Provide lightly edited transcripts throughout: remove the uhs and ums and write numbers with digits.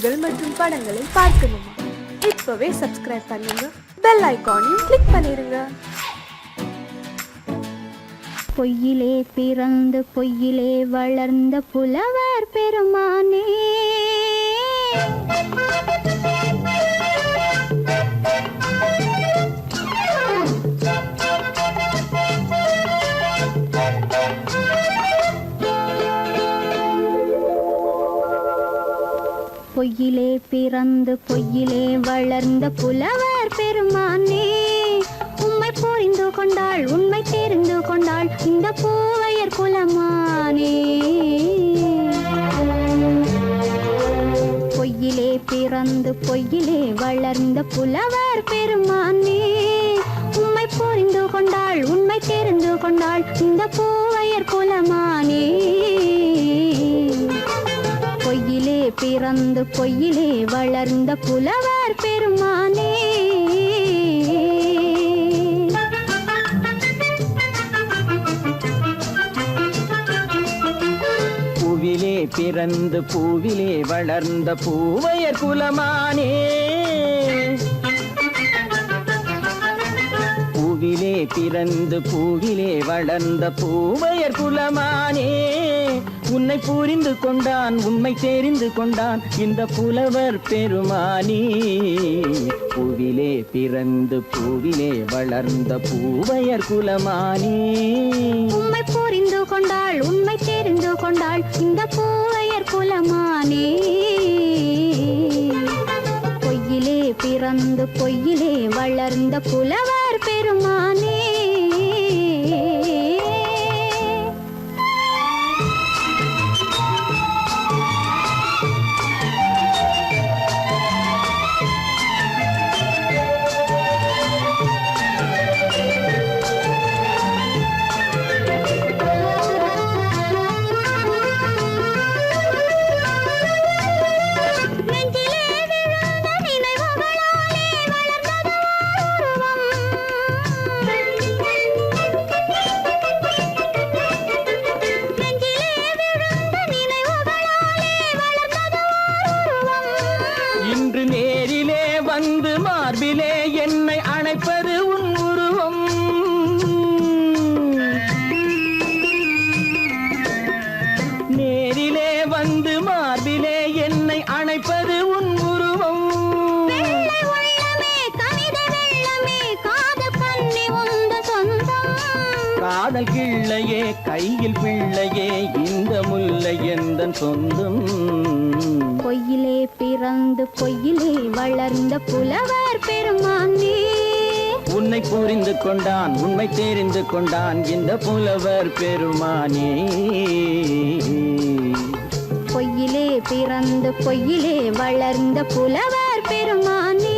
பாடல்கள் மற்றும் படங்களை பார்க்கணுமா? இப்பவே சப்ஸ்கிரைப் பண்ணுங்க, பெல் ஐகானையும் கிளிக் பண்ணிருங்க. பொய்யிலே பிறந்து பொய்யிலே வளர்ந்த புலவர் பெருமானே, பொய்யிலே பிறந்து பொய்யிலே வளர்ந்த புலவர் பெருமானே, உம்மை புரிந்து கொண்டாள் உண்மை தெரிந்து கொண்டாள் இந்த பூவையர் குலமானே. பொய்யிலே பிறந்து பொய்யிலே வளர்ந்த புலவர் பெருமானே, உம்மை புரிந்து கொண்டாள் உண்மை தெரிந்து கொண்டாள் இந்த பூவையர் குலமானே. பொய்யிலே பிறந்து பொய்யிலே வளர்ந்த புலவர் பெருமானே. பூவிலே பிறந்து பூவிலே வளர்ந்த பூவையர் குலமானே, பூவிலே பிறந்து பூவிலே வளர்ந்த பூவையர் குலமானே, உன்னை புரிந்து கொண்டான் உண்மை தெரிந்து கொண்டான் இந்த புலவர் பெருமானே. பூவிலே பிறந்து பூவிலே வளர்ந்த பூவையர் குலமானே, உண்மை புரிந்து கொண்டாள் உண்மை தெரிந்து கொண்டாள் இந்த பூவையர் குலமானே. பொய்யிலே பிறந்து பொய்யிலே வளர்ந்த புலவர் பெருமானே. இன்று நேரிலே வந்து மார்பிலே என்னை அணைப்பது உன் உருவம், நேரிலே வந்து மார்பிலே என்னை அணைப்பது உன் உருவம். காதல் கிள்ளையே கையில் பிள்ளையே இந்த முல்லை எந்தன் சொந்தம். பொய்யிலே பிறந்து பொய்யிலே வளர்ந்த புலவர் பெருமானே, உன்னை புரிந்து கொண்டான் உண்மை தெரிந்து கொண்டான் இந்த புலவர் பெருமானே. பொய்யிலே பிறந்து பொய்யிலே வளர்ந்த புலவர் பெருமானே.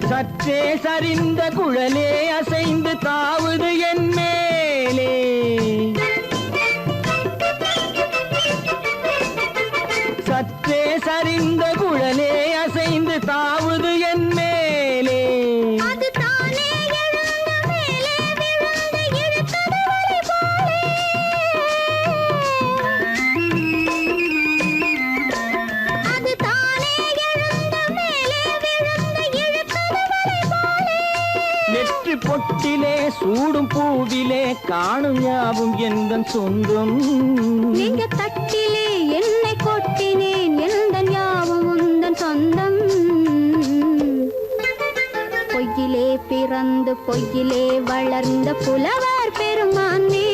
சற்றே சரிந்த குழலே அசைந்து தாவுது என் மேலே, சற்றே சரிந்த குழலே அசைந்து தாவுது என் மேலே. நெற்றி பொட்டிலே சூடும் பூவிலே காணும் யாவும் எந்தன் சொந்தம். நீங்க தட்டிலே என்னை கொட்டினேன் எந்தன் யாவும் உந்தன் சொந்தம். பொய்யிலே பிறந்து பொய்யிலே வளர்ந்த புலவர் பெருமானே,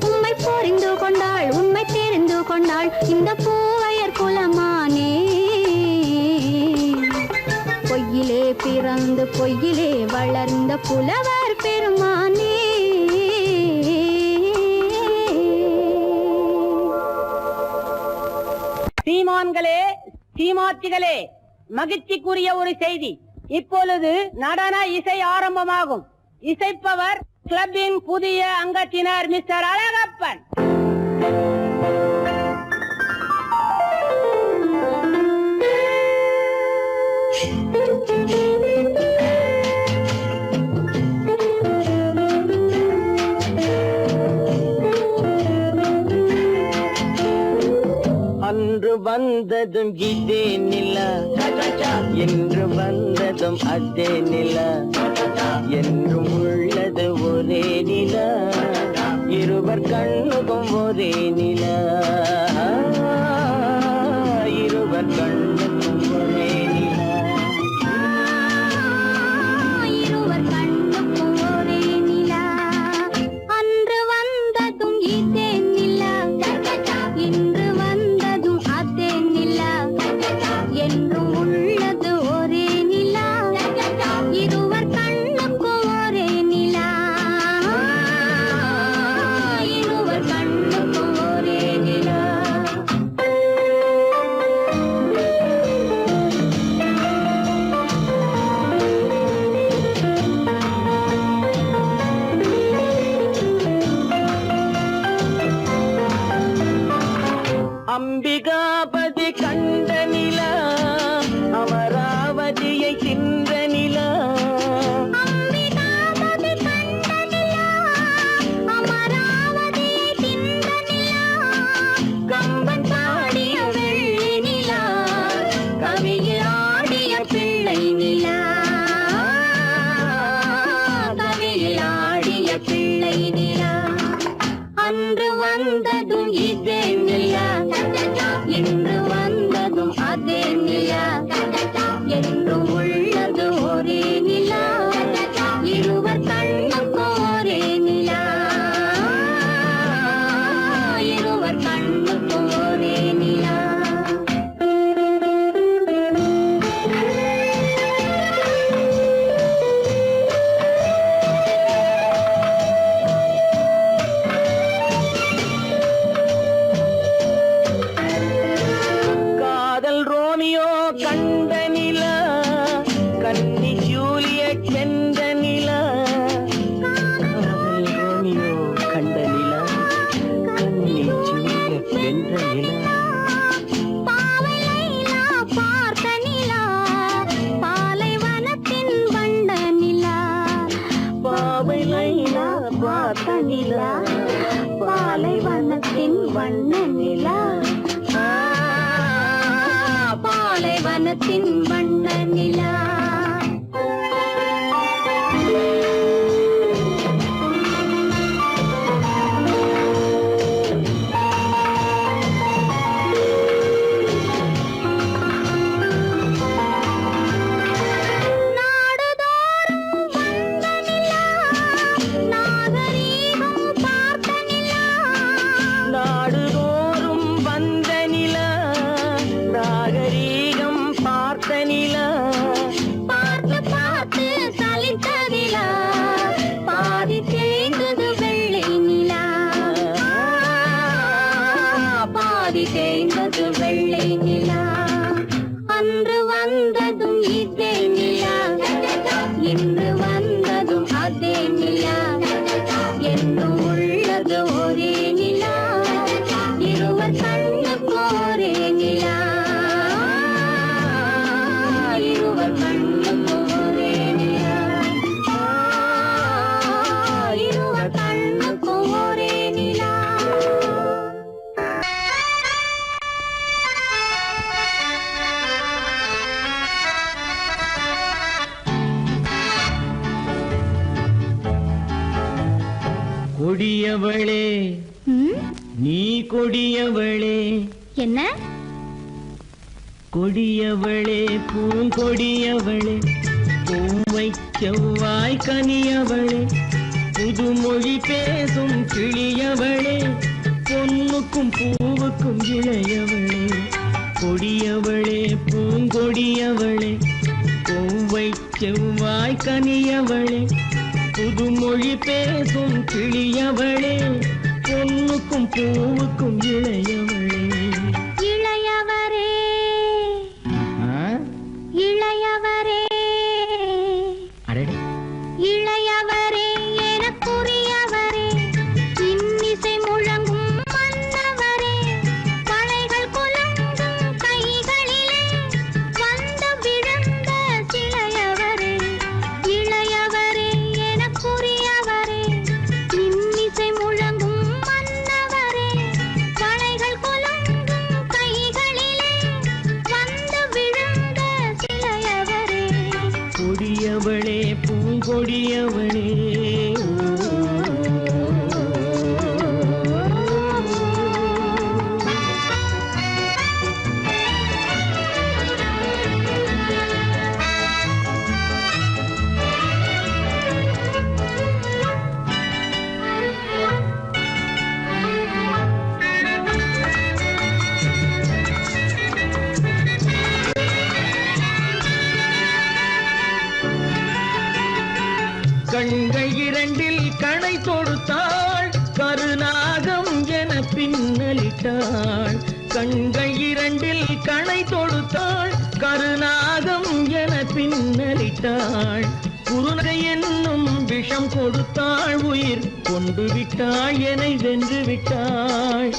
உம்மை புரிந்து கொண்டாள் உண்மை தெரிந்து கொண்டாள் இந்த பூவையர் குலமானே. பொய்யிலே பிறந்து பொய்யிலே வளர்ந்த புலவர் பெருமானே. சீமான்களே சீமாத்திகளே, மகிழ்ச்சிக்குரிய ஒரு செய்தி. இப்பொழுது நடன இசை ஆரம்பமாகும். இசைப்பவர் கிளப்பின் புதிய அங்கத்தினர் மிஸ்டர் அழகப்பன். அன்று வந்ததும் இதே நிலா, என்று வந்ததும் அதே நிலா, என்றும் உள்ளது ஒரே நிலா, இருவர் கண்ணுக்கும் ஒரே நிலா, இருவர் கண்ணுக்கும் ஒரே நிலா, இருவர் கண்ணுக்கும் ஒரே நிலா. அன்று வந்ததும் இதே நிலா, இன்று வந்ததும் அதே நிலா, என்றும் உள்ளது ஒரே நிலா, இருவர் கண்ணுக்கும் ஒரே நிலா, இருவர் கண்ணுக்கும் ஒரே நிலா. அம்பிகாபதி கண்ட நிலா, அமராவதியை தின்ற நிலா, அம்பிகாபதி கண்ட நிலா, அமராவதியை தின்ற நிலா, கம்பன் பாடிய வெள்ளி நிலா, கவியில் ஆடிய பிள்ளை நிலா, கவியில் ஆடிய பிள்ளை நிலா. அன்று வந்ததும் இதே நிலா, இன்று வந்ததும் அதே நிலா, என்றும் உள்ளது ஒரே நிலா, இருவர் கண்ணுக்கும் ஒரே நிலா, இருவர் கண்ணுக்கும் ஒரே நிலா. காதல் ரோமியோ கண்ட நிலா, கன்னி ஜூலியட் வென்ற நிலா, காதல் ரோமியோ கண்ட நிலா, கன்னி ஜூலியட் வென்ற நிலா, பாவை லைலா பார்த்த நிலா, பாலைவனத்தின் வண்ண நிலா, பாவை லைலா பார்த்த நிலா, பாலைவனத்தின் வண்ண நிலா, பாலைவனத்தின் வண்ண நிலா. நாடுதோறும் வந்த நிலா, நாகரீகம் பார்த்த நிலா, நாடுதோறும் வந்த நிலா, நாகரீகம் பார்த்த நிலா, பார்த்து பார்த்து சலித்த நிலா, பாதி தேய்ந்தது வெள்ளை நிலா, பாதி தேய்ந்தது வெள்ளை நிலா. அன்று வந்ததும் இதே நிலா, இன்று வந்ததும் அதே நிலா, என்றும் உள்ளது ஒரே நிலா, இருவர் கண்ணுக்கு ஒரே நிலா, இருவர் கண்ணுக்கு ஒரே நிலா, இருவர் கண்ணுக்கு ஒரே நிலா. கொடியவளே நீ கொடியவளே, என்ன கொடியவளே பூங்கொடியவளே, பூவை செவ்வாய் கனியவளே, புதுமொழி பேசும் கிளியவளே, பொன்னுக்கும் பூவுக்கும் இளையவளே, கொடியவளே பூங்கொடியவளே, பூவை செவ்வாய் கனியவளே, புதுமொழி பேசும் கிளியவளே, பொன்னுக்கும் பூவுக்கும் இளையவளே. இளையவரே இளையவரே அடடே இளையவரே கொடியவளே கண்கள் இரண்டில் கணை தொடுத்தாள் கருநாகம் என பின்னலிட்டாள் கண்கள் இரண்டில் கணை தொடுத்தாள் கருநாகம் என பின்னலிட்டாள் குருநகை என்னும் விஷம் கொடுத்தாள் உயிர் கொண்டு விட்டாள் என்னை வென்று விட்டாள்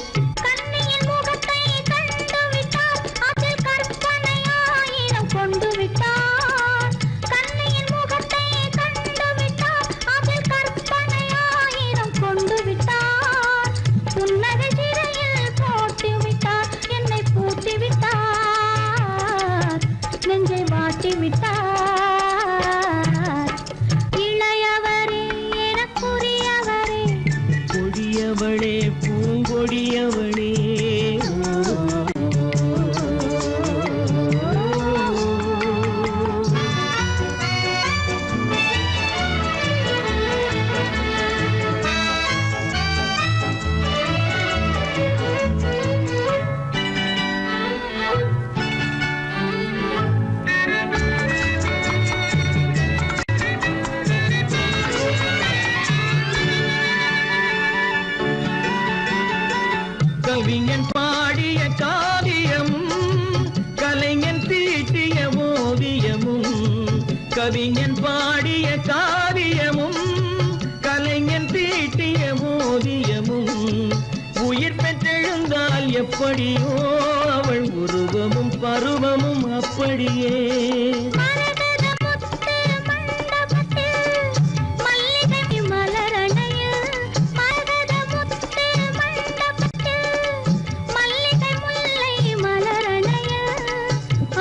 கண்ணியின் முகத்தை கண்டு விட்டார் அதில் கற்பனையாயிரம் கொண்டு விட்டார் கண்ணியின் முகத்தை கண்டு விட்டார் அதில் கற்பனையாயிரம் கொண்டு விட்டார் புன்னகை சிறையில் போட்டு விட்டார் என்னை பூட்டி விட்டார் நெஞ்சை வாட்டி விட்டார் இளையவரே எனக்குரியவரே கொடியவளே பூங்கொடியவளே கவிஞன் பாடிய காவியமும் கலைஞன் தீட்டிய ஓவியமும் கவிஞன் பாடிய காவியமும் கலைஞன் தீட்டிய ஓவியமும் உயிர் பெற்றெழுந்தால் எப்படியோ அவள் உருவமும் பருவமும் அப்படியே மரகத முத்து மண்டபத்தில் மல்லிகை மலரணையில் மரகத முத்து மண்டபத்தில் மல்லிகை முல்லை மலரணையில்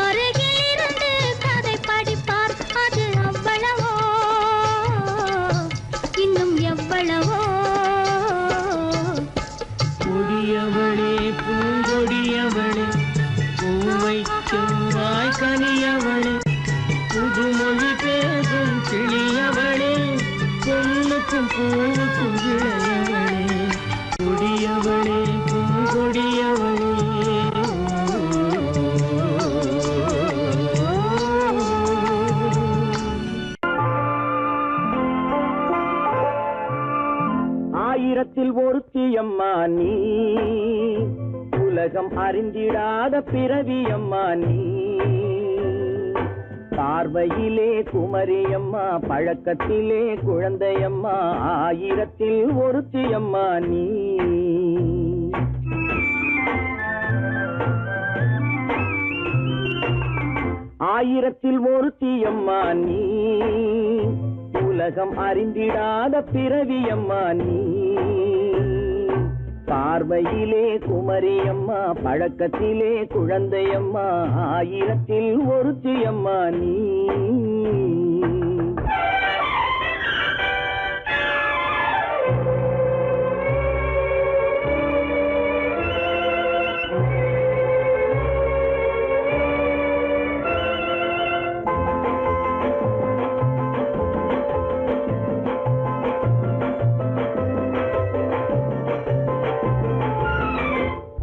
அருகில் இருந்து கதை படிப்பார் அது அவ்வளவோ இன்னும் எவ்வளவோ கொடியவளே பூங்கொடியவளே பூவை செவ்வாய் கனியவளே புதுமொழி பேசும் கிளியவளே பொண்ணுக்கும் பூவுக்கும் இளையவளே கொடியவளே பூங்கொடியவளே ஆயிரத்தில் ஒருத்தியம்மா நீ உலகம் அறிந்திடாத பிறவியம்மா நீ பார்வையிலே குமரியம்மா பழக்கத்திலே குழந்தையம்மா ஆயிரத்தில் ஒருத்தியம்மா நீ ஆயிரத்தில் ஒருத்தியம்மா நீ உலகம் அறிந்திடாத பிறவியம்மா நீ பார்வையிலே குமரியம்மா பழக்கத்திலே குழந்தையம்மா ஆயிரத்தில் ஒருத்தியம்மா நீ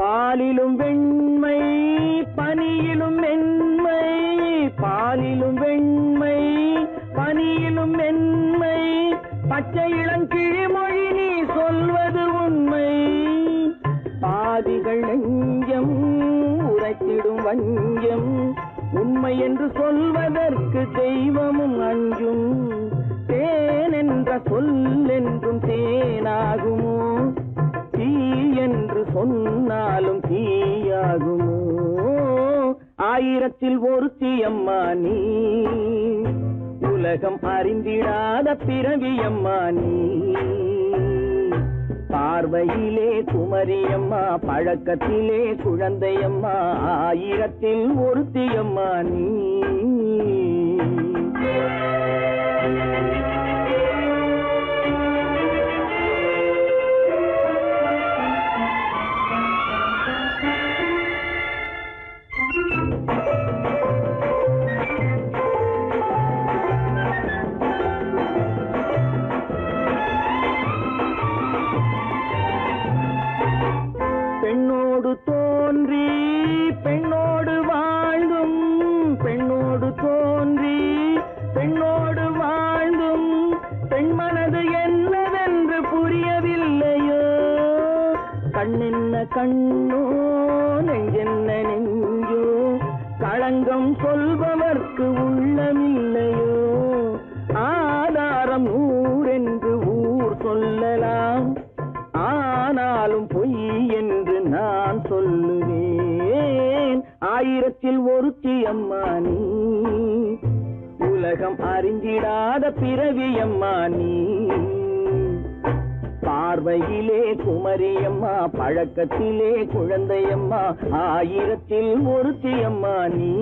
பாலிலும் வெண்மை பனியிலும் மென்மை பாலிலும் வெண்மை பனியிலும் மென்மை பச்சை இளங்கிழிமொழி நீ சொல்வது உண்மை பாதிகள் நெஞ்சம் உரைத்திடும் வஞ்சம் உண்மை என்று சொல்வதற்கு தெய்வமும் அஞ்சும் தேன் என்ற சொல் என்றும் தேனாகுமோ தீ என்று சொன்னாலும் தீயாகுமோ ஆயிரத்தில் ஒருத்தியம்மா நீ உலகம் அறிந்திடாத பிறவியம்மா நீ பார்வையிலே குமரியம்மா பழக்கத்திலே குழந்தையம்மா ஆயிரத்தில் ஒருத்தியம்மா நீ என்னவென்று புரியவில்லையோ கண்ணென்ன கண்ணோ நெஞ்சென்ன நெஞ்சோ களங்கம் சொல்பவர்க்கு உள்ளமில்லையோ ஆதாரம் ஊரென்று ஊர் சொல்லலாம் ஆனாலும் பொய் என்று நான் சொல்லுவேன் ஆயிரத்தில் ஒருத்தி அம்மா நீ உலகம் அறிந்திடாத பிறவி அம்மா நீ பார்வையிலே குமரியம்மா பழக்கத்திலே குழந்தையம்மா ஆயிரத்தில் ஒருத்தி அம்மா நீ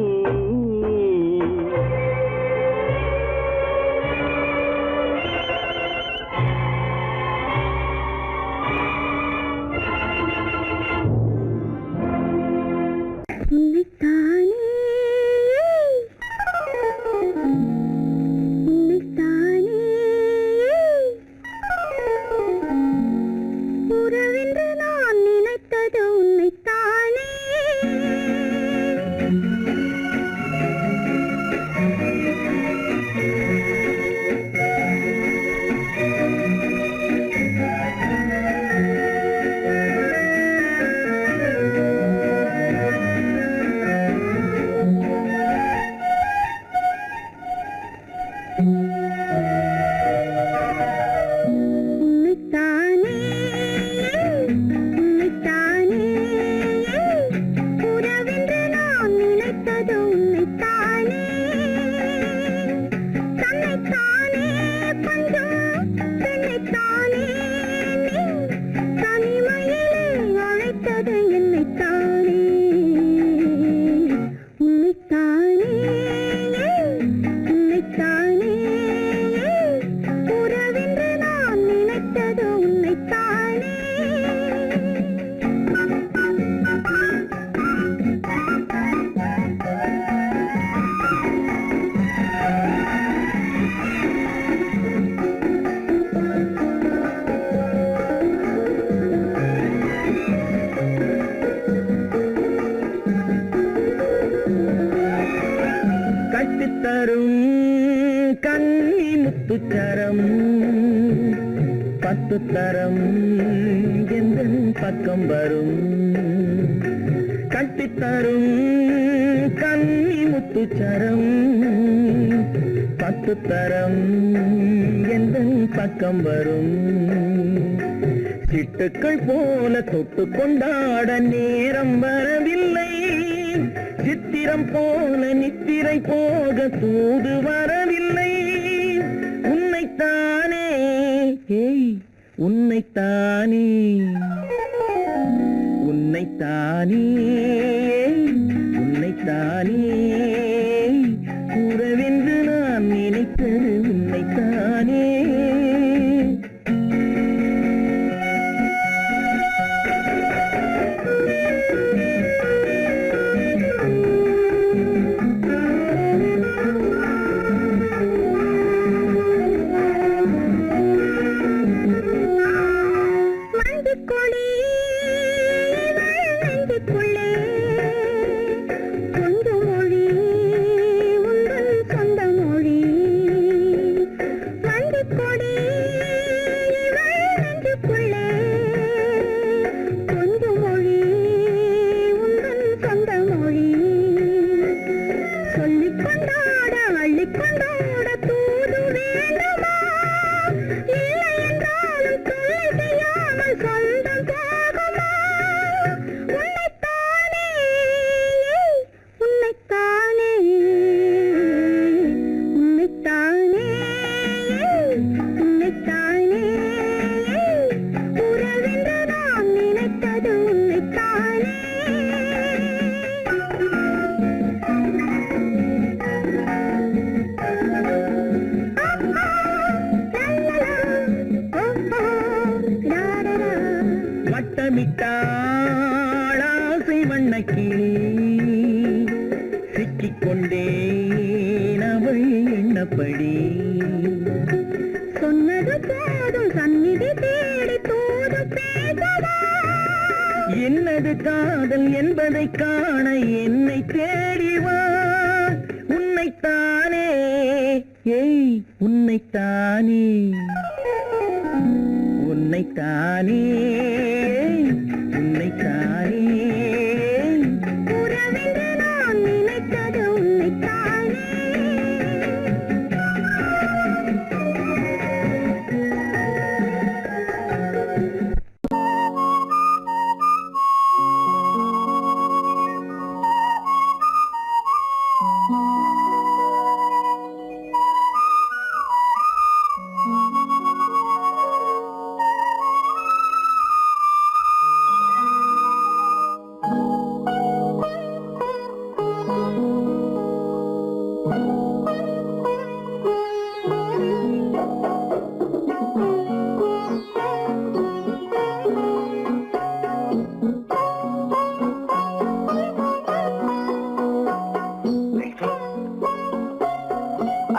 உறவென்று நான் நினைத்தது உன்னைத்தானே கட்டித்தரும் கண்ணி முத்துச்சரம் பத்து தரம் எந்த பக்கம் வரும் கட்டித்தரும் கண்ணி முத்துச்சரம் பத்து தரம் எந்த பக்கம் வரும் சிட்டுக்கள் போல தொட்டு கொண்டாட நேரம் வரவில்லை சித்திரம் போல நித்திரை போக தூது வரவில்லை உன்னைத்தானே ஏய் உன்னைத்தானே உன்னைத்தானே உன்னைத்தானே உறவென்று நான் நினைத்தது உன்னைத்தானே வட்டமிட்டாளாசை வண்ணக்கிளி சிக்கிக்கொண்டேன் அவள் எண்ணப்படி சொன்னது போதும் சந்நிதி தேடி தூது பேசவா என்னது காதல் என்பதை காண என்னை தேடிவா உன்னைத்தானே ஏய் உன்னைத்தானே உன்னைத்தானே உன்னைத்தானே உறவென்று நான் நினைத்தது உன்னைத்தானே.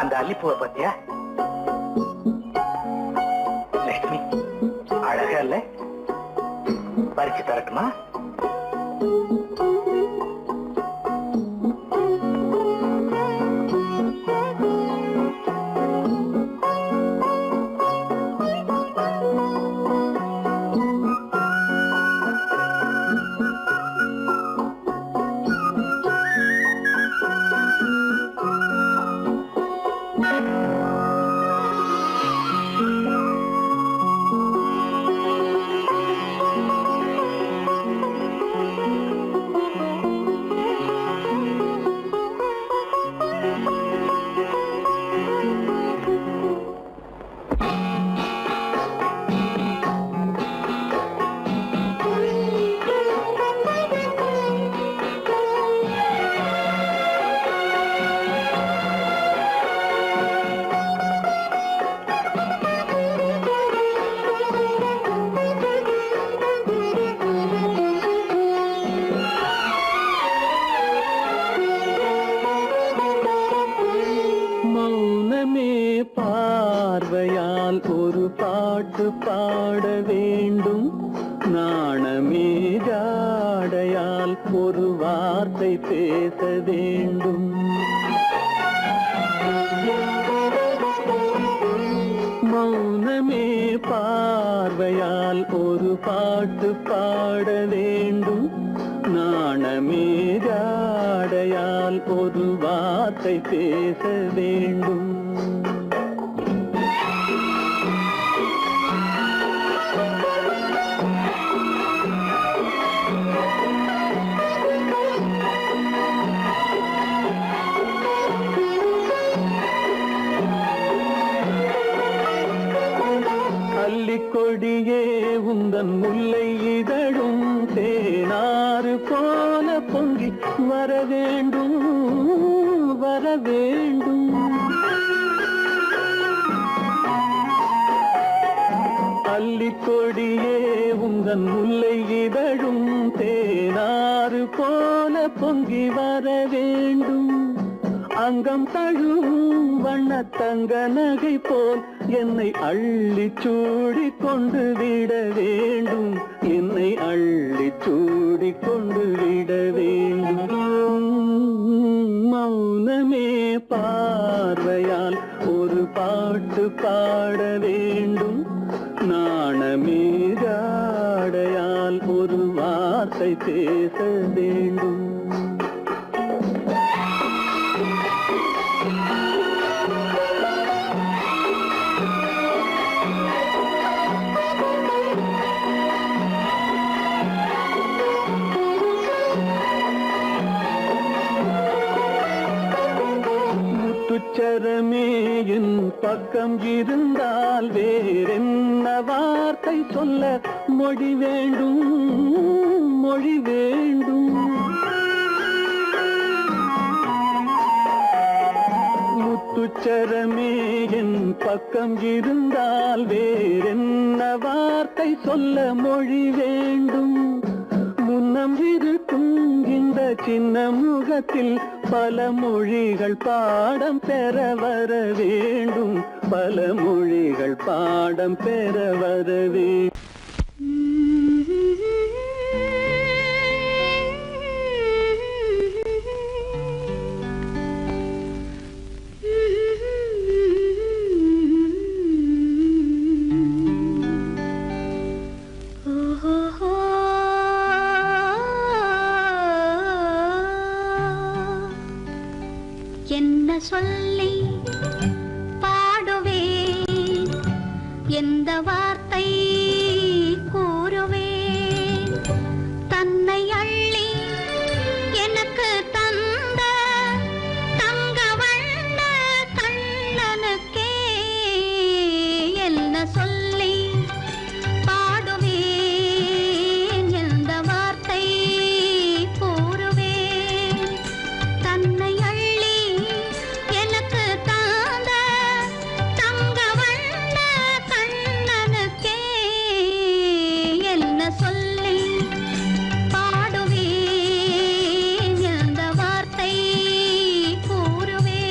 அந்த அல்லிப்பூவை பத்தியா லட்சுமி? அழகா இல்ல? பறிச்சு தரட்டுமா? பார்வையால் ஒரு பாட்டு பாட வேண்டும், நாணமே ஜாடையால் ஒரு வார்த்தை பேச வேண்டும். மௌனமே பார்வையால் ஒரு பாட்டு பாட வேண்டும், நாணமே ஜாடையால் ஒரு வார்த்தை பேச வேண்டும். கொடியே உந்தன் முல்லை இதழும் தேனாறு போல பொங்கி வர வேண்டும் வர வேண்டும். அல்லிக்கொடியே உந்தன் முல்லை இதழும் தேனாறு போல பொங்கி வர வேண்டும். அங்கம் தழுவும் வண்ணத்தங்க நகை போல் என்னை அள்ளி சூடி கொண்டு விட வேண்டும், என்னை அள்ளி சூடி கொண்டு விட வேண்டும். மௌனமே பார்வையால் ஒரு பாட்டு பாட வேண்டும், நாணமே ஜாடையால் ஒரு வார்த்தை பேச வேண்டும். முத்துச்சரமே என் பக்கம் இருந்தால் வேறென்ன வார்த்தை சொல்ல மொழி வேண்டும் மொழி வேண்டும். முத்துச்சரமே என் பக்கம் இருந்தால் வேறென்ன வார்த்தை சொல்ல மொழி வேண்டும். முன்னம் இருக்கும் இந்த சின்ன முகத்தில் பல மொழிகள் பாடம் பெற வர வேண்டும், பல மொழிகள் பாடம் பெற வர வேண்டும். சொல்லி பாடுவேன், எந்த வார்த்தை கூறுவேன். தன்னை அள்ளி எனக்கு தந்த தங்க வண்ண கண்ணனுக்கே என்ன சொல்லி பாடுவேன், எந்த வார்த்தை கூறுவேன். தன்னை அள்ளி எனக்கு தந்த தங்க வண்ண கண்ணனுக்கே என்ன சொல்லி பாடுவேன், எந்த வார்த்தை கூறுவேன்.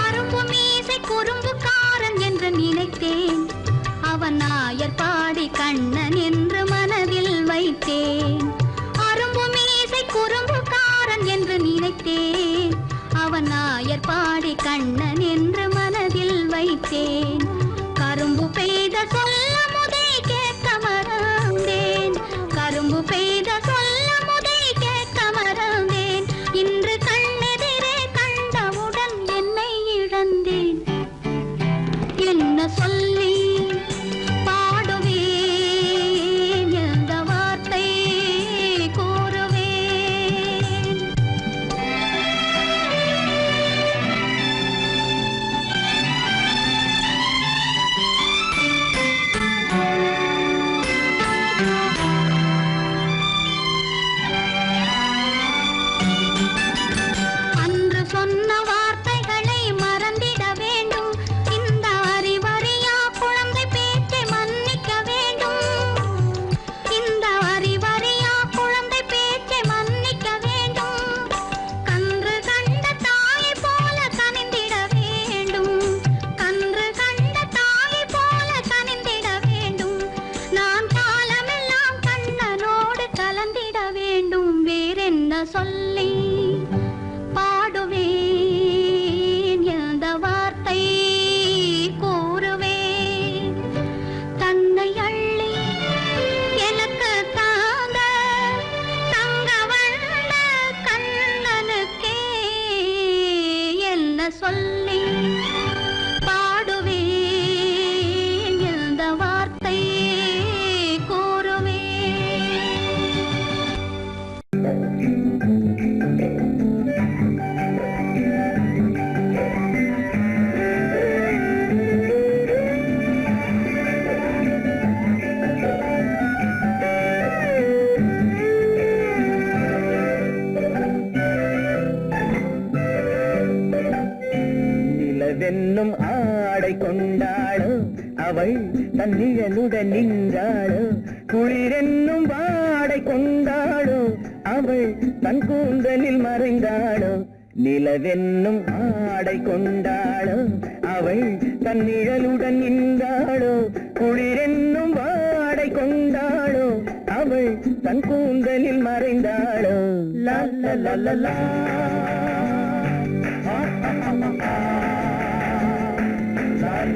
அரும்பு மீசை குறும்புக்காரன் என்று நினைத்தேன், அவன் நாயர் பாடி கண்ணன் என்று மனதில் வைத்தேன். அரும்பு மீசை குறும்புக்காரன் என்று நினைத்தேன், அவன் நாயர் பாடி கண்ணன் என்று மனதில் வைத்தேன். கரும்பு பெய்த சொல்ல முதை கேட்க மறந்தேன், கரும்பு பெய்த சொல்ல முதை கேட்க மறந்தேன். இன்று கண்ணெதிரே கண்டவுடன் என்னை இழந்தேன், என்ன சொல்லி பாடுவேன், எந்த வார்த்தை கூறுவேன். அன்று சொன்ன வார்த்தைகளை மறந்திட வேண்டும், இந்த அறிவறியா குழந்தை பேச்சை மன்னிக்க வேண்டும். இந்த அறிவறியா குழந்தை பேச்சை மன்னிக்க வேண்டும். கன்று கண்ட தாயை போல கனிந்திட வேண்டும், கன்று கண்ட தாயை போல கனிந்திட வேண்டும். நான் காலமெல்லாம் கண்ணனோடு கலந்திட வேண்டும். வேறென்ன சொல்லி பாடுவேன், எந்த வார்த்தை கூறுவேன். தன்னை அள்ளி எனக்கு தாந்த தங்க வண்ண கண்ணனுக்கே என்ன சொல்லி பாடுவேன், எந்த வார்த்தை கூறுவேன். நிலவென்னும் ஆடை கொண்டாளோ அவள் தன்னிழலுடன் நின்றாளோ, குளிரென்னும் வாடை கொண்டாளோ அவள் தன் கூந்தலில் மறைந்தாளோ. நிலவென்னும் ஆடை கொண்டாளோ அவள் தன் நிழலுடன் நின்றாளோ, குளிரென்னும் வாடை கொண்டாளோ அவள் தன் கூந்தலில் மறைந்தாளோ. லா லா லா லா லா.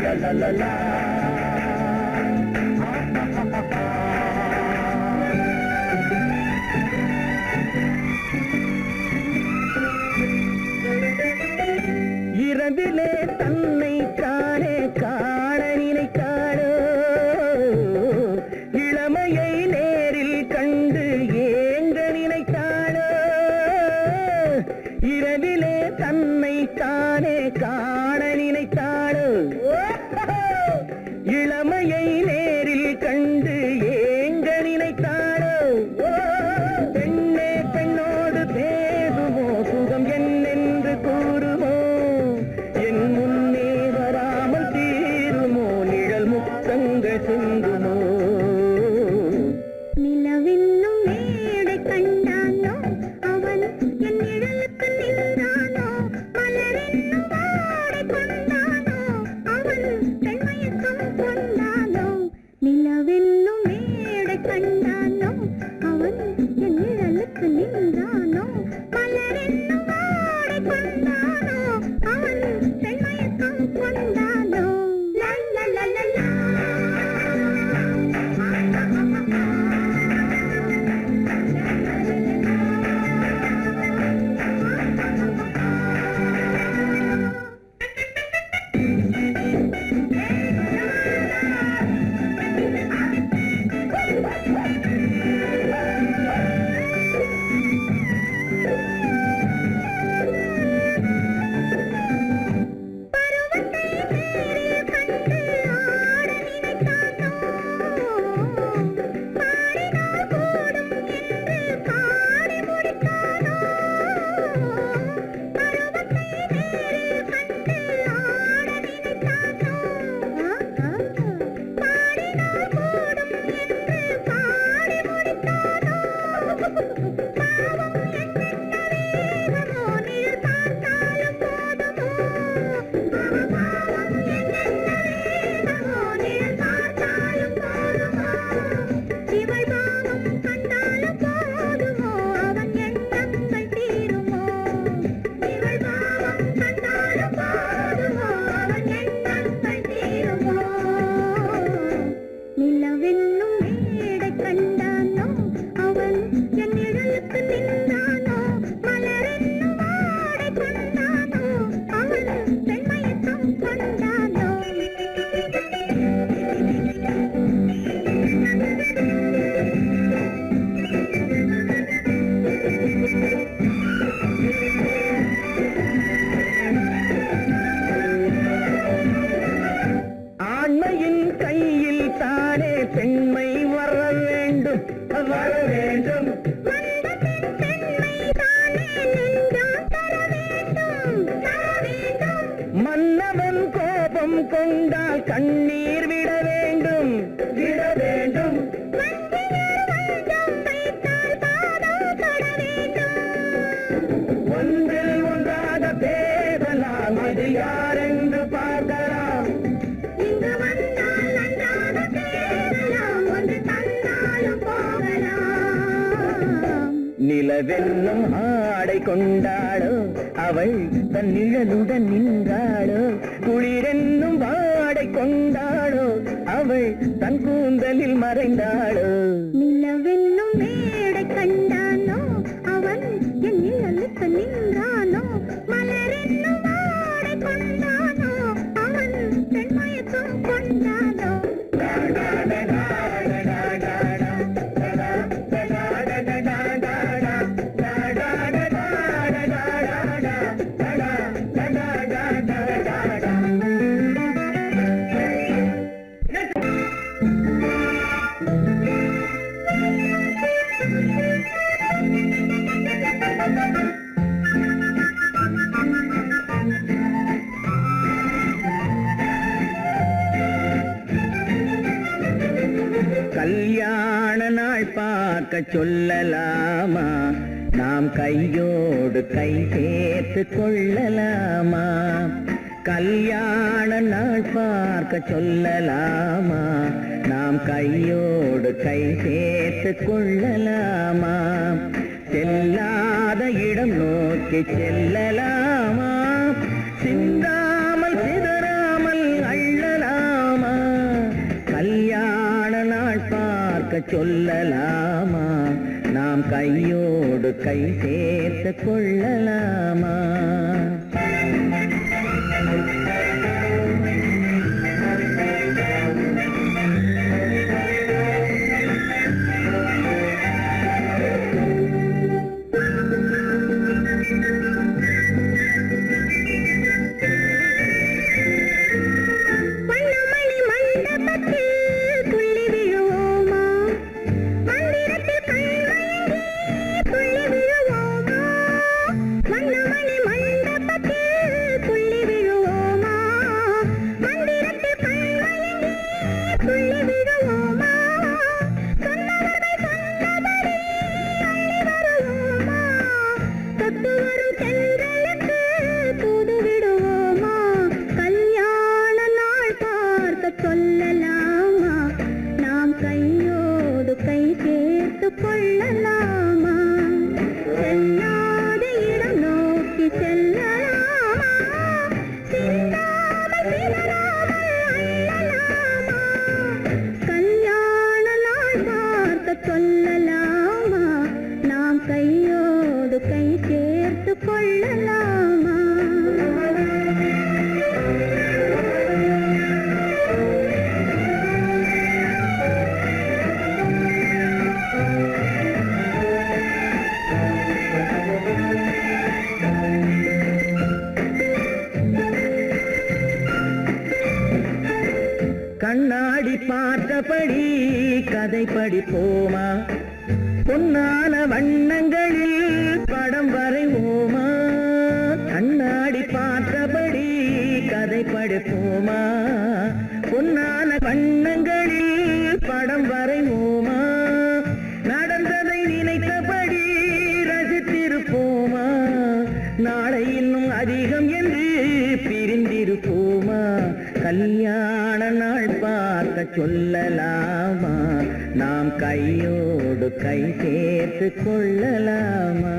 La la la la. இரவிலே தன்னை காணே காண நினைத்தாளோ, இளமையை நேரில் கண்டு ஏங்க நினைத்தாளோ. இரவிலே தன்னை காணே காண நினைத்தாளோ, இளமையை நேரில் கண்டு ஏங்க நினைத்தாளோ. பெண்ணே பெண்ணோடு பேசுமோ, சுகம் என்னென்று கூறுமோ, என் முன்னே வராமல் தீருமோ, நிழல் முத்தங்கள் சிந்துமோ. நிலவென்னும் மேடை கண்டானோ, அவன் என் நிழலுக்கு நின்றானோ, மலரென்னும் வாடை கொண்டானோ. உள்ளம் கொண்டால் கண்ணீர் விட வேண்டும் விட வேண்டும். ஒன்றில் ஒன்றாக பேசலாம், அது யாரென்று பார்க்கலாம். இங்கு வந்தால் நன்றாக பேசலாம், ஒன்று தந்தாலும் போகலாம். நிலவென்னும் ஆடை கொண்டாளோ அவள் தன் நிழலுடன் நின்றாளோ, குளிரென்னும் வாடை கொண்டாளோ அவள் தன் கூந்தலில் மறைந்தாளோ. நிலவென்னும் மேடை கண்டானோ அவன் என் நிழலுக்கு நின்றானோ, மலரென்னும் வாடை கொண்டானோ அவன் பெண்மயக்கம் கொண்டானோ. கல்யாண நாள் பார்க்க சொல்லலாமா, நாம் கையோடு கை சேர்த்து கொள்ளலாமா. கல்யாண நாள் பார்க்க சொல்லலாமா, நாம் கையோடு கை சேர்த்து கொள்ளலாமா. செல்லாத இடம் நோக்கி செல்லலாமா, சிந்தாமல் சிதறாமல் அள்ளலாமா. கல்யாண நாள் பார்க்க சொல்லலாமா, நாம் கையோடு கை சேர்த்து கொள்ளலாமா. வண்ணமணி மண்டபத்தில் துள்ளி விழுவோமா, மந்திரத்தில் கண்மயங்கி துள்ளி விழுவோமா. வண்ணமணி மண்டபத்தில் துள்ளி விழுவோமா, மந்திரத்தில் கண்மயங்கி துள்ளி விழுவோமா. சொன்னவர்கள் சொன்னபடி அள்ளி வருவோமா, தொட்டு வரும் தென்றலுக்கு தூது விடுவோமா. கல்யாண நாள் பார்க்க சொல்லலாமா, நாம் கையோடு கை சேர்த்து கொள்ளலாமா. செல்லாத இடம் நோக்கி செல்லலாமா, சிந்தாமல் சிதறாமல் அள்ளலாமா. கல்யாண நாள் பார்க்க சொல்லலாமா, நாம் கையோடு கை சேர்த்து கொள்ளலாமா. கண்ணாடி பார்த்தபடி கதை படிப்போமா, பொன்னான வண்ணங்களில் படம் வரைவோமா. கண்ணாடி பார்த்தபடி கதை படிப்போமா, பொன்னான வண்ணங்களில் படம் வரைவோமா. நடந்ததை நினைத்தபடி ரசித்திருப்போமா, நாளை இன்னும் அதிகம் என்று பிரிந்திருப்போமா. கல்யாண நாள் பார்க்க சொல்லலாமா, நாம் கையோடு கை சேர்த்து கொள்ளலாமா.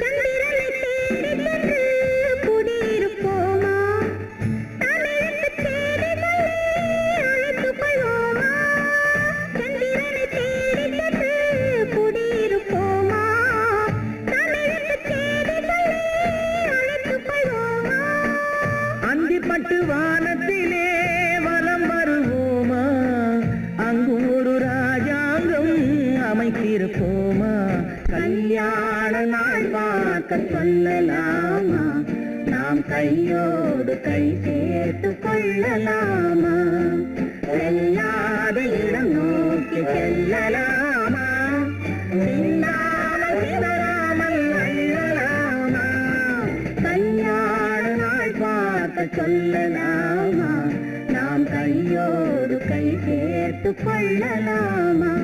சந்திரனை தேடி சென்று குடியிருப்போமா, தமிழுக்கு தேடி சொல்லி அழைத்துக் கொள்வோமா. சந்திரனை தேடி சென்று குடியிருப்போமா, தமிழுக்கு தேடி சொல்லி அழைத்துக் கொள்வோமா. அந்திப்பட்டு வானத்திலே வலம் வருவோமா, அங்கும் ஒரு ராஜாங்கம் அமைத்திருப்போமா. கல்யாண நாள் பார்க்க பார்க்க சொல்லலாமா, நாம் கையோடு கை சேர்த்து கொள்ளலாமா, செல்லாத இடம் நோக்கி செல்லலாமா, சிந்தாமல் சிதறாமல் அள்ளலாமா, கல்யாண நாள் பார்க்க சொல்லலாமா, நாம் கையோடு கை சேர்த்து கொள்ளலாமா.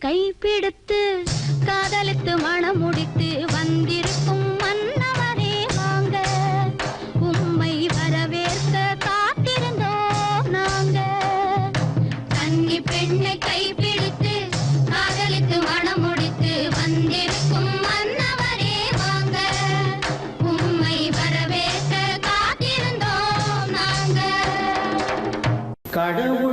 கைப்பிடித்து காதலித்து மணமுடித்து வந்திருக்கும் மன்னவரே வாங்க, உம்மை வரவேற்க காத்திருந்தோம் நாங்க. கன்னி பெண்ணை கைப்பிடித்து காதலித்து மணமுடித்து வந்திருக்கும் மன்னவரே வாங்க, உம்மை வரவேற்க காத்திருந்தோம் நாங்க. கடவுள்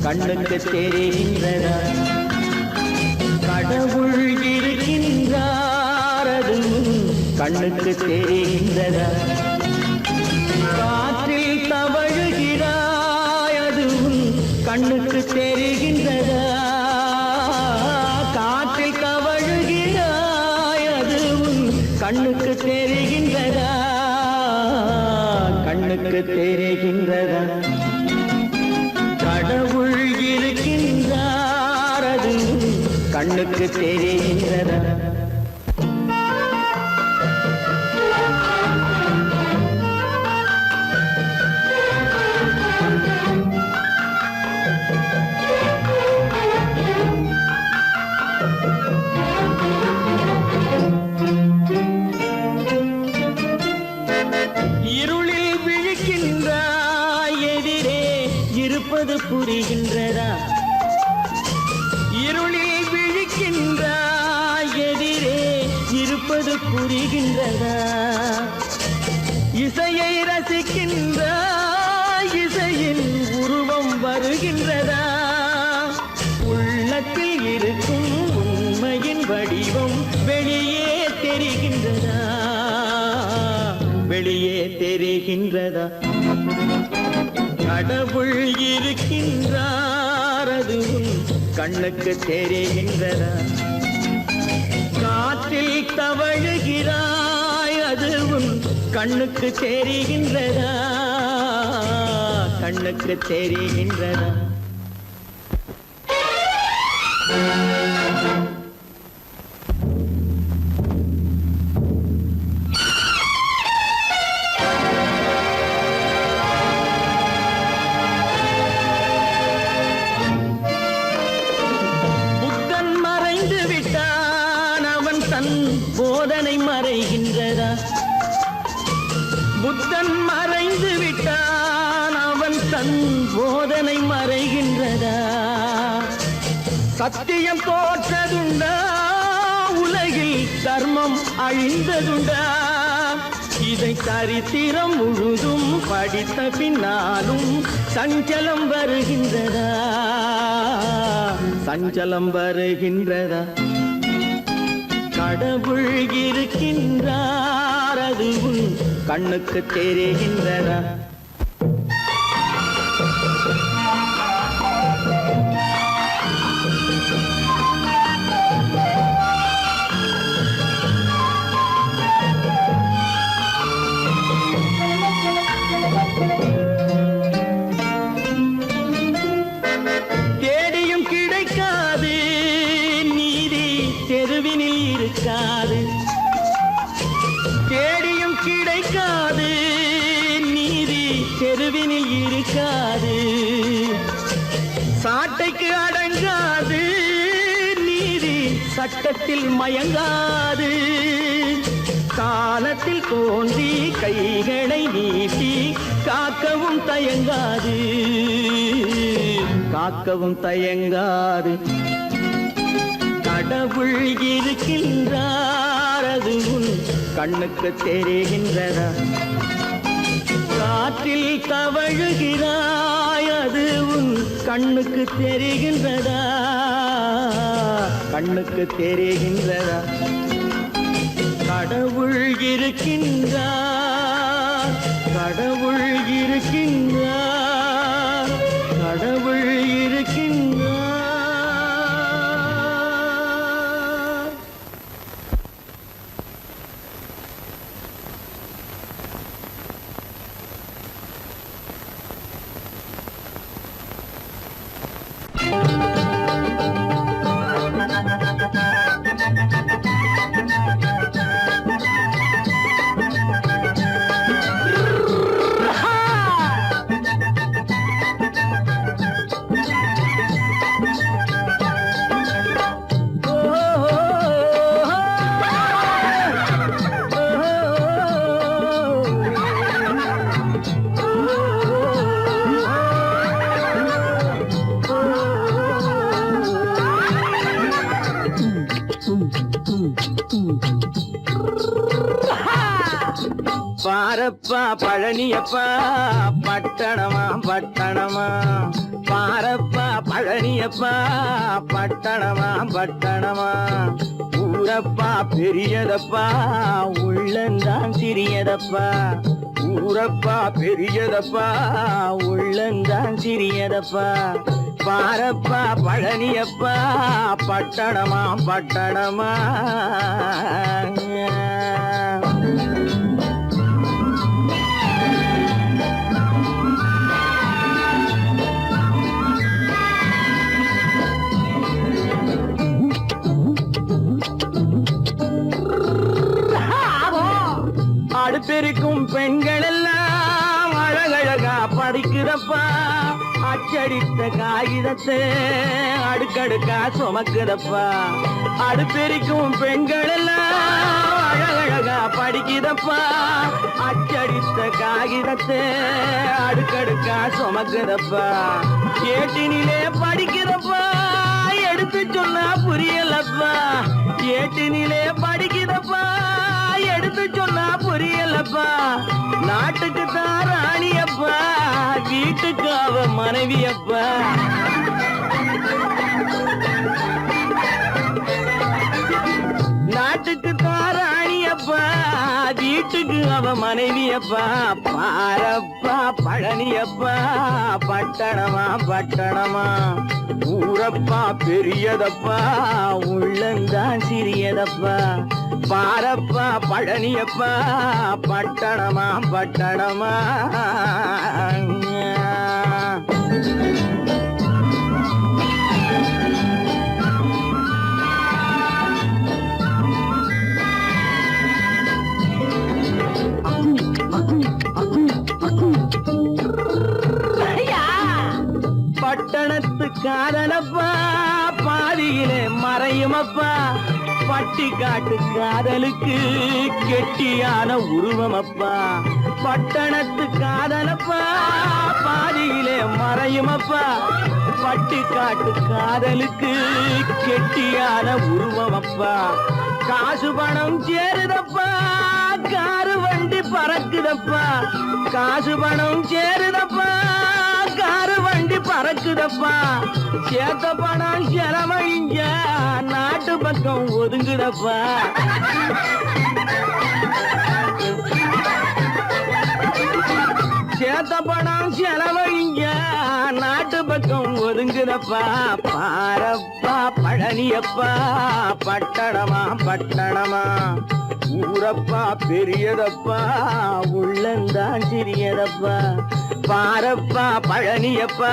கண்ணுக்கு தெரிகின்றதா? கடவுள் இருக்கின்றார், அது கண்ணுக்கு தெரிகின்றதா? காற்றில் தவழுகிறாய், அது கண்ணுக்கு தெரிகின்றதா? காற்றில் தவழுகிறாய், அது கண்ணுக்கு தெரிகின்றதா? கண்ணுக்கு தெரிகின்றதா? கடவுள் இருக்கின்றார், அது கண்ணுக்கு தெரிகின்றதா? புரிகின்றதா இருளில் விழிக்கின்றாய் எதிரே இருப்பது புரிகின்றதா இசையை ரசிக்கின்றாய் இசையின் உருவம் வருகின்றதா உள்ளத்தில் இருக்கும் உண்மையின் வடிவம் வெளியே தெரிகின்றதா வெளியே தெரிகின்றதா கடவுள் இருக்கின்றார் அது உன் கண்ணுக்கு தெரிகின்றதா காற்றில் தவழுகிறாய் அது உன் கண்ணுக்கு தெரிகின்றதா கண்ணுக்கு தெரிகின்றதா போதனை மறைகின்றதா புத்தன் மறைந்து விட்டான் அவன் தன் போதனை மறைகின்றதா சத்தியம் தோற்றதுண்டா உலகில் தர்மம் அழிந்ததுண்டா இதை சரித்திரம் முழுதும் படித்த பின்னாலும் சஞ்சலம் வருகின்றதா சஞ்சலம் வருகின்றதா கடவுள் இருக்கின்றார் அது உன் கண்ணுக்கு தெரிகின்றதா தேடியும் கிடைக்காது நீதி தெருவினில் இருக்காது தேடியும் கிடைக்காது நீதி தெருவினில் இருக்காது சாட்டைக்கு அடங்காது நீதி சட்டத்தில் மயங்காது காலத்தில் தோன்றி கைகளை நீட்டி காக்கவும் தயங்காது காக்கவும் தயங்காது கடவுள் இருக்கின்றார் அது உன் கண்ணுக்கு தெரிகின்றதா காற்றில் தவழுகிறாய் அது உன் கண்ணுக்கு தெரிகின்றதா கண்ணுக்கு தெரிகின்றதா கடவுள் இருக்கின்றார் கடவுள் இருக்கின்றார் கடவுள் இருக்கின்றார் பாரப்பா பழனியப்பா பட்டணமா பட்டணமா பாரப்பா பழனியப்பா பட்டணமா பட்டணமா ஊரப்பா பெரியதப்பா உள்ளந்தான் சிறியதப்பா ஊரப்பா பெரியதப்பா உள்ளந்தான் சிறியதப்பா பாரப்பா பழனியப்பா பட்டணமா பட்டணமா அடுப்பெருக்கும் பெண்கள் எல்லாம் அழகழகா படிக்கிறப்பா அச்சடித்த காகிதத்தை அடுக்கடுக்கா சுமக்குதப்பா அடுப்பெருக்கும் பெண்கள் எல்லாம் அழகழகா படிக்குதப்பா அச்சடித்த காகிதத்தை அடுக்கடுக்கா சுமக்குதப்பா ஏட்டினிலே படிக்குதப்பா எடுத்து சொன்னா புரியலப்பா ஏட்டினிலே படிக்குதப்பா எடுத்து சொன்னா புரியலப்பா நாட்டுக்கு தான் ராணியப்பா வீட்டுக்கு அவ மனைவியப்பா நாட்டுக்கு தான் ராணியப்பா வீட்டுக்கு அவ மனைவியப்பா பாரப்பா பழனியப்பா பட்டணமா பட்டணமா ஊரப்பா பெரியதப்பா உள்ளந்தான் சிறியதப்பா பாரப்பா பழனியப்பா பட்டணமா பட்டணமா பட்டணத்து காதலப்பா பாதியிலே மறையுமப்பா பட்டி காட்டு காதலுக்கு கெட்டியான உருவமப்பா பட்டணத்து காதலப்பா பாதியிலே மறையுமப்பா பட்டி காட்டு காதலுக்கு கெட்டியான உருவமப்பா காசு பணம் சேருதப்பா காரு வண்டி பறக்குதப்பா காசு பணம் சேருதப்பா காரு வண்டி பறக்குதப்பா சேத்த பணம் செலவழிஞ்ச நாட்டு பக்கம் ஒதுங்குதப்பா சேத்த பணம் செலவழிஞ்ச நாட்டு பக்கம் ஒதுங்குதப்பா பாரப்பா பழனியப்பா பட்டணமா பட்டணமா ஊரப்பா பெரியதப்பா உள்ளந்தான் சிறியதப்பா பாரப்பா பழனியப்பா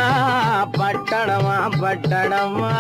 பட்டணமா பட்டணமா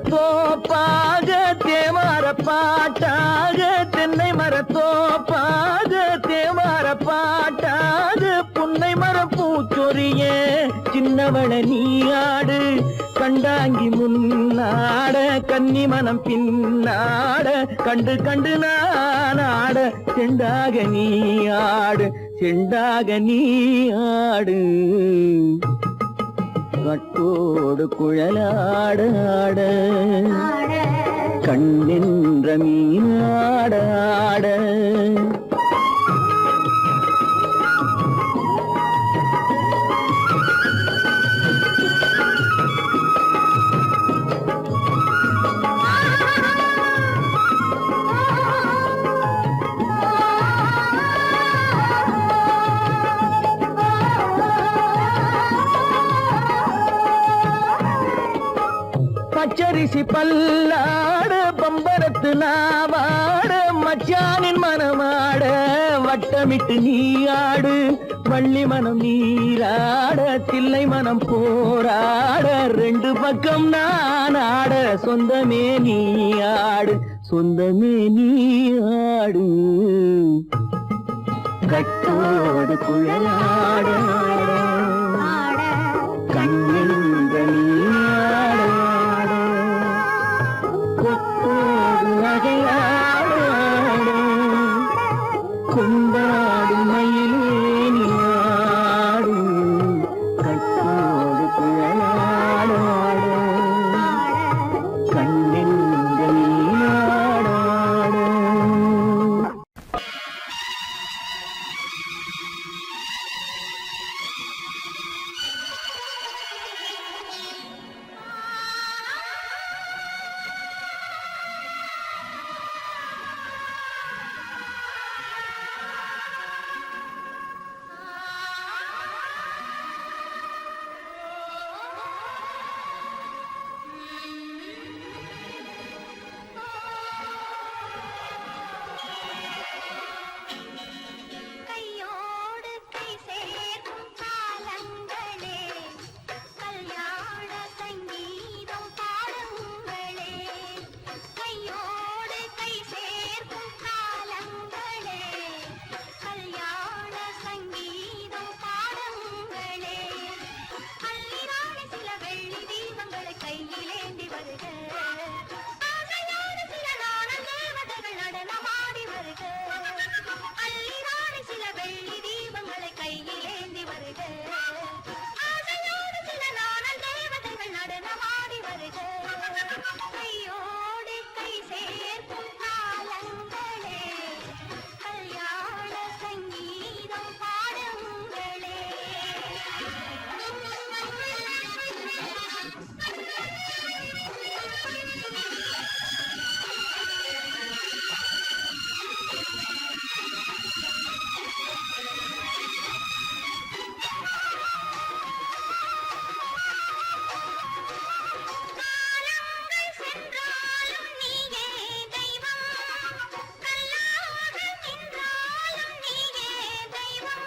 மரத்தோப்பாக தேவார பாட்டாக தென்னை மரத்தோப்பாக தேவார பாட்டாக புன்னை மரம் பூச்சொரிய சின்னவள நீயாடு கண்டாங்கி முன்னாட கன்னி மனம் பின்னாட கண்டு கண்டு நானாட செண்டாக நீயாடு செண்டாக நீயாடு கட்டோடு குழலாடாட கண்ணென்ற மீனாடாட பச்சரிசி பல்லாட பம்பரத்து நாவாட மச்சானின் மனமாட வட்டமிட்டு நீயாடு வள்ளி மனம் நீராட தில்லை மனம் போராட ரெண்டு பக்கம் நான் ஆட சொந்தமே நீயாடு சொந்தமே நீயாடு கட்டோடு குழலாட கண்ணென்ற நீயாட கொண்டாடு மயிலேனியாடு கட்டோடு குழலாடாடு கண்ணென்ற நீயாடாடு கையோடு கை சேர்க்கும் காலங்களே கல்யாண சங்கீதம் பாடுங்களே கையோடு கை சேர்க்கும் காலங்களே கல்யாண சங்கீதம் பாடுங்களே அள்ளிராணி சில வெள்ளி தீபங்களை கையிலேந்தி வருக ஆசையோடு சில நாணல் தேவதைகள் நடனமாடி வருக அள்ளிராணி சில வெள்ளி தீபங்களை கையிலேந்தி வருக ஆசையோடு சில நாணல் தேவதைகள் நடனமாடி வருக கையோடு கை சேர்க்கும் காலங்களே கல்யாண சங்கீதம் பாடுங்களே காலங்கள் சென்றாலும் நீயே தெய்வம் கல்லாக நின்றாலும் நீயே தெய்வம்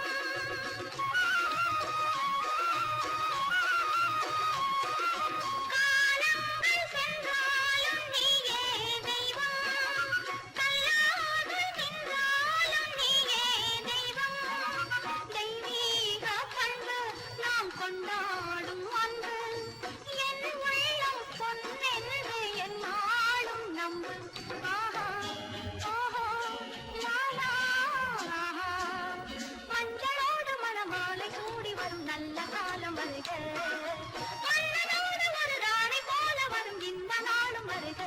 காலங்கள் சென்றாலும் நீயே தெய்வம் கல்லாக நின்றாலும் நீயே தெய்வம் தெய்வீக பண்பு நாம் கொண்டாடும் அன்பு என் உள்ளம் பொன்னென்று என்னாலும் நம்பு ஆஹா ஓஹோ லாலா ஆஹா மஞ்சளோடு மணமாலை கூடி வரும் நல்ல காலம் வருக மன்னனோடு ஒரு ராணி போல வரும் இந்த நாளும் வருக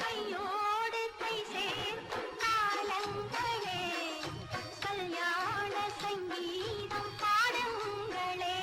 கையோடு கை சேர்க்கும் காலங்களே கல்யாண சங்கீதம் பாடுங்களே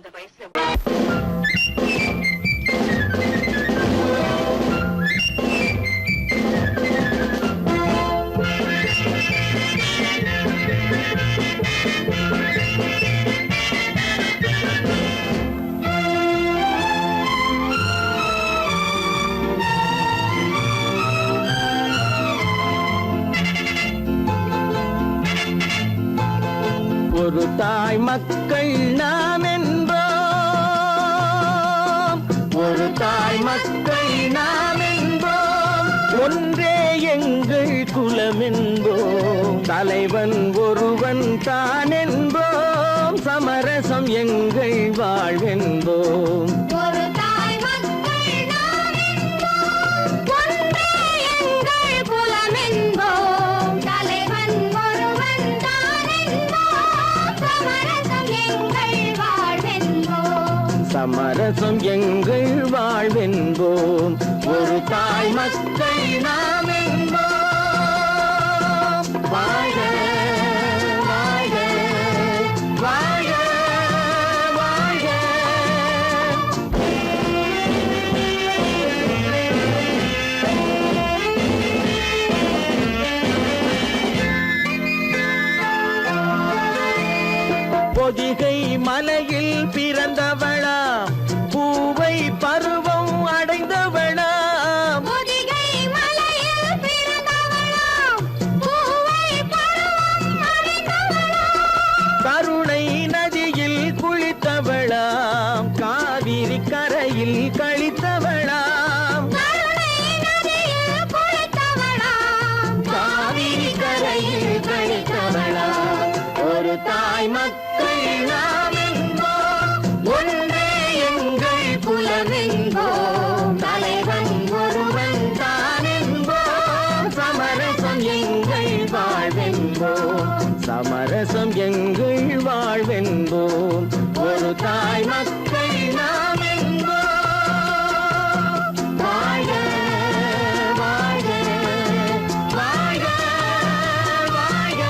அந்த வயசுல ஒரு தாய் மக்கள் நாம் என்போம், ஒரு தாய் மக்கள் நாம் என்போம், ஒன்றே எங்கள் குலம் என்போம், தலைவன் ஒருவன் தான் என்போம், சமரசம் எங்கள் வாழ்வென்போம். ஒரு தாய் மக்கள் நாம் என்போம், ஒன்றே எங்கள் குலம் என்போம், தலைவன் ஒருவன் தான் என்போம், சமரசம் எங்கள் வாழ்வென்போம். சமரசம் எங்கள் வாழ்வென்போம். ஒரு தாய் மக்கள் நாம் என்போம். வாழ்க வாழ்க வாழ்க வாழ்க. பொதிகை மலையில் பிறந்தவளா, பூவை பருவம் அடைந்தவளா, பொதிகை மலையில் பிறந்தவளாம், பூவை பருவம் அடைந்தவளாம், கருணை நதியில் குளித்தவளாம், காவிரி கரையில் கழித்தவளாம், கருணை நதியில் குளித்தவளாம், காவிரி கரையில் கழித்தவளாம். ஒரு தாய் மக்கள் நாம் என்போம், ஒன்றே எங்கள் குலம் என்போம், தலைவன் ஒருவன் தான் என்போம், சமரசம் எங்கள் வாழ்வென்போம், சமரசம் எங்கள் வாழ்வென்போம். ஒரு தாய் மக்கள் நாம் என்போம். வாழ்க வாழ்க வாழ்க வாழ்க.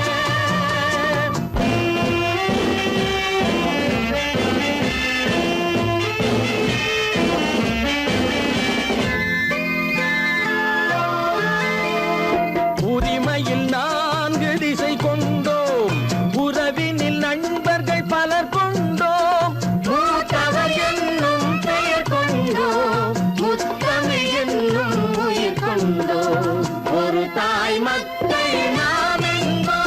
உரிமையில் 4 திசை கொண்டோம், உறவினில் நண்பர்கள் பலர் கொண்டோம், மூத்தவர் என்னும் பெயர் கொண்டோம், முத்தமிழ் என்னும் உயிர் கொண்டோம். ஒரு தாய் மக்கள் நாம் என்போம்.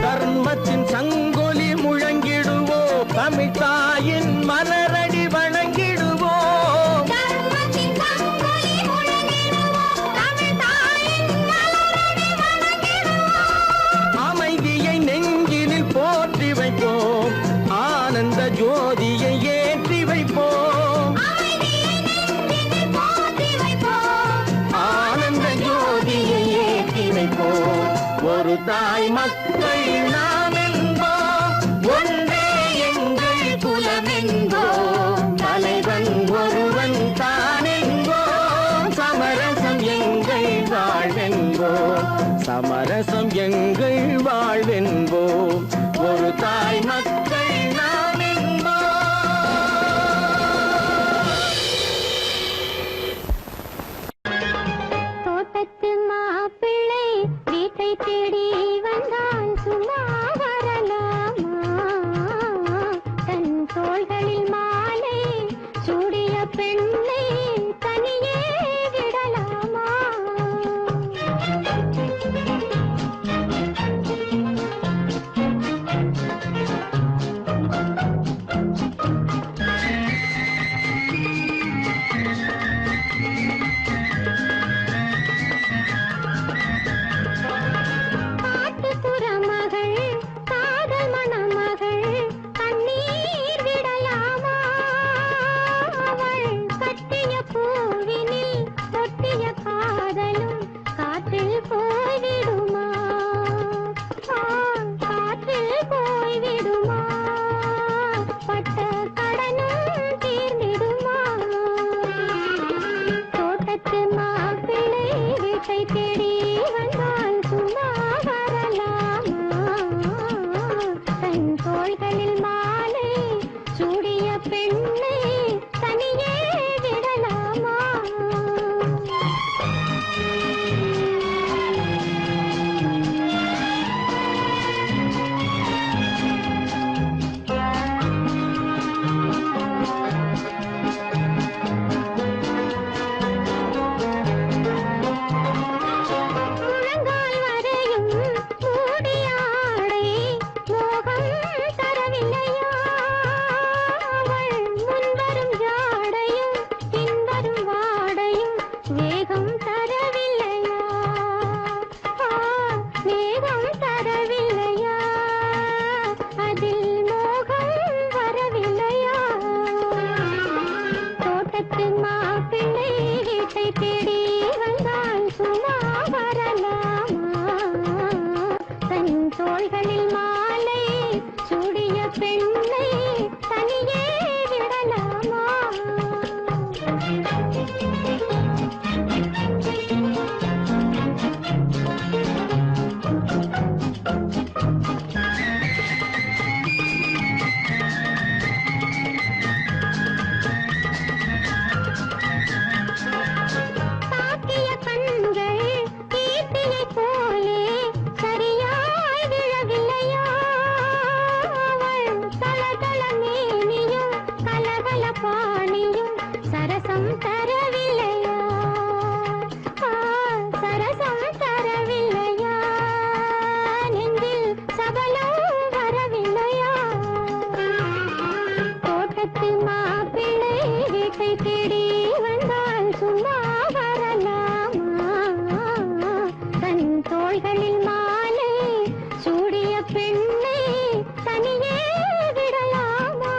தர்மத்தின் சங்கொலி முழங்கிடுவோம், தமிழ் தாயின் மலரடி வணங்கிடுவோம், தர்மத்தின் சங்கொலி முழங்கிடுவோம், தமிழ் தாயின் மலரடி வணங்கிடுவோம், அமைதியை நெஞ்சினில் போற்றி வைப்போம், ஆனந்த ஜோதியை ஏற்றி வைப்போம், அமைதியை நெஞ்சினில் போற்றி வைப்போம், ஆனந்த ஜோதியை ஏற்றி வைப்போம். ஒரு தாய் மக்கள் நாம் என்போம், ஒன்றே எங்கள் குலம் என்போம், தலைவன் ஒருவன் தான் என்போம், சமரசம் எங்கள் வாழ்வென்போம், சமரசம் எங்கள் வாழ்வென்போம். ஒரு தாய் மக்கள் நாம் என்போம். தோட்டத்து மாப்பிள்ளை வீட்டை தேடி வந்தான், சும்மா வரலாமா? தன் தோள்களில் மாலை சூடிய பெண்ணை தனியே விடலாமா? தரவில்லையா சரசம் தரவில்லையா நெஞ்சில் சபலம் வரவில்லையா தோட்டத்து மாப்பிள்ளை வீட்டை தேடி வந்தால் சும்மா வரலாமா தன் தோள்களில் மாலை சூடிய பெண்ணை தனியே விடலாமா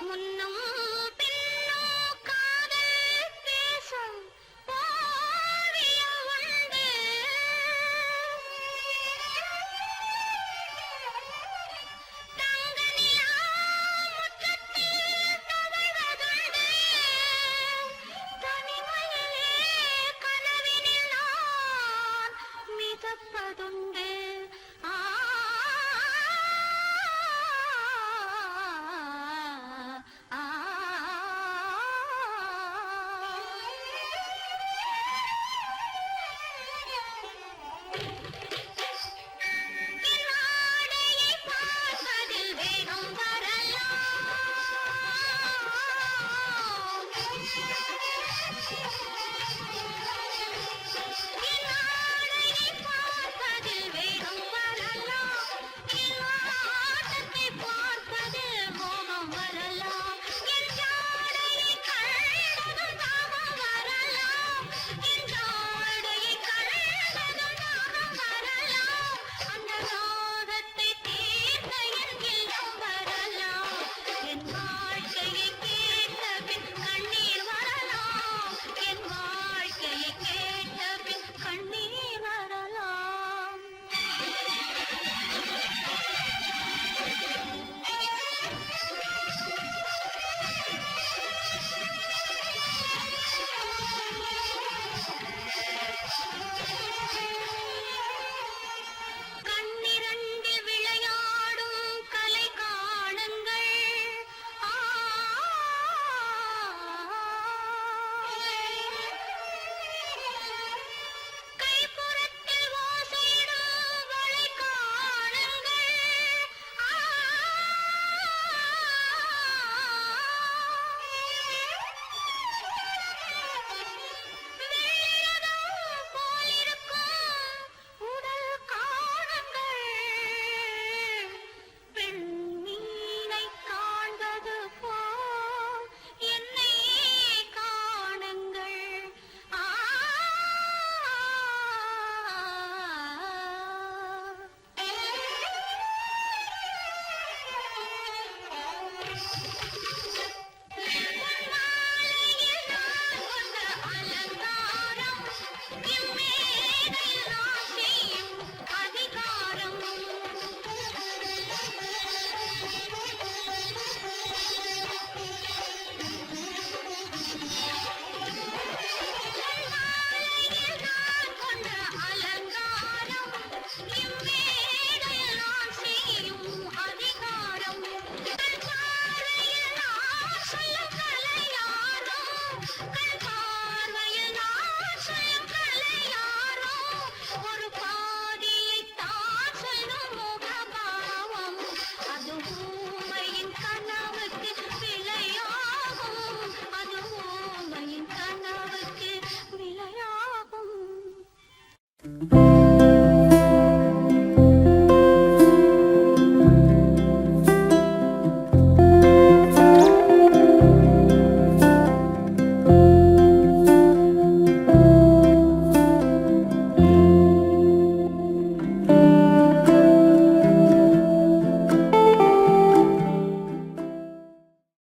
முன்னம்